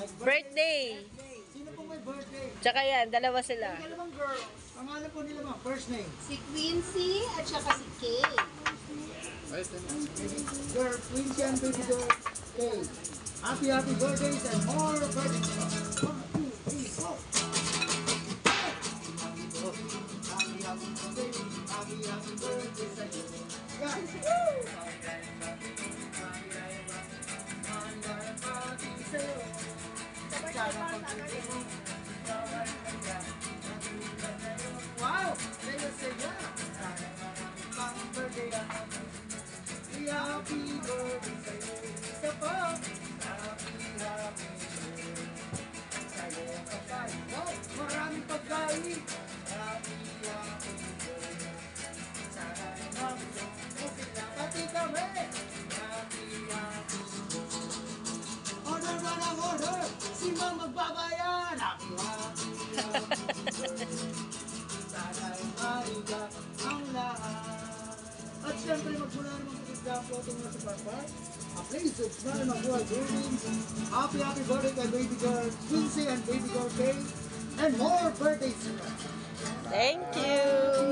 Birthday. Sino pong may birthday? Tsaka yan, dalawa sila. Yung dalawang girls. Pangalan po nila mga first name. Si Quincy at saka si Kay. Girl, Quincy and baby girl. Okay. Happy birthdays and more birthdays. 1, 2, 3, go. Happy birthday sa iyo. Yeah. Wow! Saya-saya! Happy birthday sa'yo. Isa pa! Happy birthday sa'yo. Wow! Maraming pagkain! Happy birthday. Sana naman okay na pati kami! Happy order ba ng order? Si Ma'am magbabayan! Happy sana'y maiga ang lahat. At siyempre magmula naman sa isda po itong nasa Parpar. Please subscribe my boy Burning. Happy birthday kay baby girl Quincy and baby girl Kay. And more birthdays. Thank you.